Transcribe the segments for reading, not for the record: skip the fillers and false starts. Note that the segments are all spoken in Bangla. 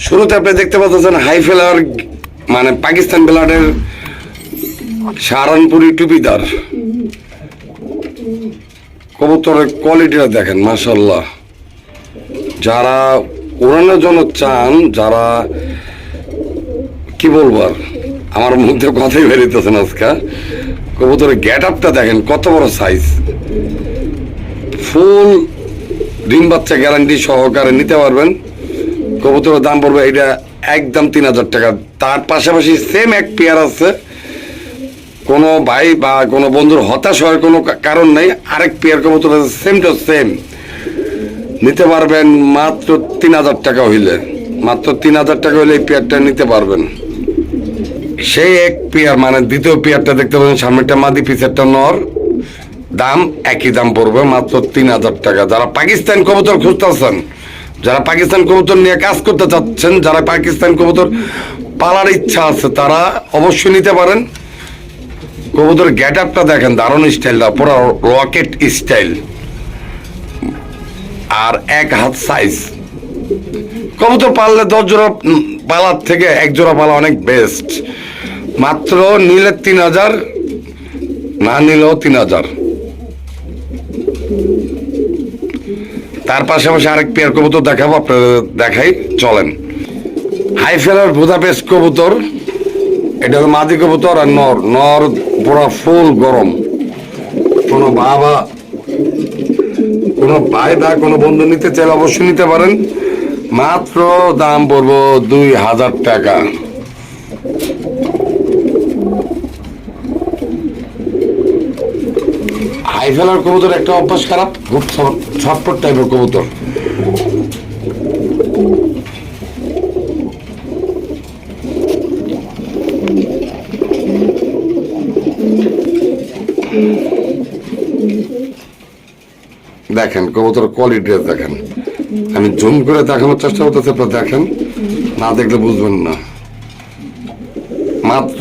শুরুতে আপনি দেখতে পাচ্ছেন হাই ফেলার মানে পাকিস্তান ব্লাডের সাহারানপুরি টুপিদার কবুতরের কোয়ালিটিটা দেখেন মাশাআল্লাহ। যারা উড়ানোর জন্য চান, যারা কি বলবো আর, আমার মুখে কথাই বেরিতেছে না আজকে। কবুতরের গেট আপটা দেখেন কত বড় সাইজ, ফুল ডিম বাচ্চা গ্যারান্টি সহকারে নিতে পারবেন। কবুতরের দাম পড়বে এটা একদম 3000 টাকা। তার পাশাপাশি সেম এক পেয়ার আছে, কোনো ভাই বা কোনো বন্ধুর হতাশ হওয়ার কোনো কারণ নেই। আরেক পেয়ার কবুতর আছে সেম টু সেম, নিতে পারবেন মাত্র 3000 টাকা হইলে। মাত্র 3000 টাকা হইলে এই পেয়ারটা নিতে পারবেন। সেই এক পেয়ার মানে দ্বিতীয় পেয়ারটা দেখতে পাবেন, সামনেটা মাদি পিছেরটা নর, দাম একই দাম পড়বে মাত্র 3000 টাকা। যারা পাকিস্তান কবুতর খুঁজতেছেন, যারা পাকিস্তান কবুতর নিয়ে কাজ করতে চাচ্ছেন, যারা পাকিস্তান কবুতর পালার ইচ্ছা আছে, তারা অবশ্যই নিতে পারেন। কবুতর গেট আপটা দেখেন, দারুণ স্টাইলটা পুরো রকেট স্টাইল, আর এক হাত সাইজ। কবুতর পাললে 10 জোড়া পালার থেকে 1 জোড়া পালা অনেক বেস্ট। মাত্র নিলে 3000, না নিলেও 3000। তার পাশাপাশি আরেক পেয়ার কবুতর দেখাবো, আপনাদের দেখাই, চলেন। হাই ফেলার বুদাপেস্ট কবুতর, এটা হলো মাদি কবুতর, আর নর নর পুরো ফুল গরম। কোনো বাবা, কোনো ভাই বা কোনো বন্ধু নিতে চাইলে অবশ্যই নিতে পারেন। মাত্র দাম পড়বো 2000 টাকা। হাই ফেলার কবুতর একটা অভ্যাস খারাপ, খুব ছটপট টাইপের কবুতর। দেখেন কবুতর কোয়ালিটি দেখেন, আমি জুম করে দেখানোর চেষ্টা করতেছি, আপনারা দেখেন, না দেখলে বুঝবেন না। মাত্র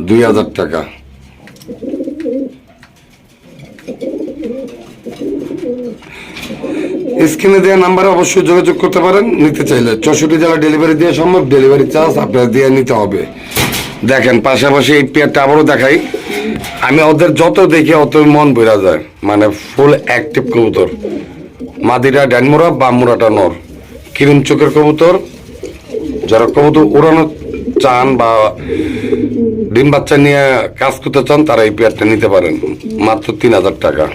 2000 টাকা। স্ক্রিনে দেওয়া নাম্বারে অবশ্যই যোগাযোগ করতে পারেন নিতে চাইলে। 64 জেলা ডেলিভারি দেওয়া সম্ভব, ডেলিভারি চার্জ আপনার দিয়ে নিতে হবে। দেখেন পাশাপাশি এই পেয়ারটা আবারও দেখাই, আমি ওদের যত দেখি অত মন বোঝা যায়, মানে ফুল অ্যাক্টিভ কবুতর। মাদিরা ড্যানমোরা, বামুরাটা নর, ক্রিম চোখের কবুতর। যারা কবুতর উড়ানো চান বা ডিম বাচ্চা নিয়ে কাজ করতে চান, তারা এই পেয়ারটা নিতে পারেন মাত্র 3000 টাকা।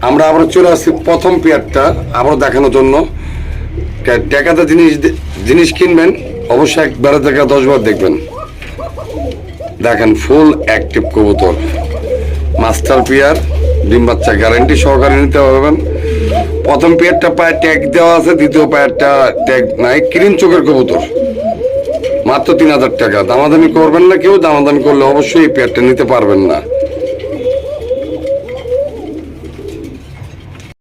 আমরা আবার চলে আসছি প্রথম পেয়ারটা আবার দেখানোর জন্য। টাকাতে জিনিস কিনবেন, অবশ্যই একবারে থেকে 10 বার দেখবেন। দেখেন ফুল অ্যাক্টিভ কবুতর, মাস্টার পেয়ার, ডিম বাচ্চা গ্যারান্টি সহকারে নিতে পারবেন। প্রথম পেয়ারটা পায়ে ট্যাগ দেওয়া আছে, দ্বিতীয় পেয়ারটা ট্যাগ নাই। ক্রিম চোখের কবুতর, মাত্র 3000 টাকা। দামাদামি করবেন না কেউ, দামাদামি করলে অবশ্যই এই পেয়ারটা নিতে পারবেন না।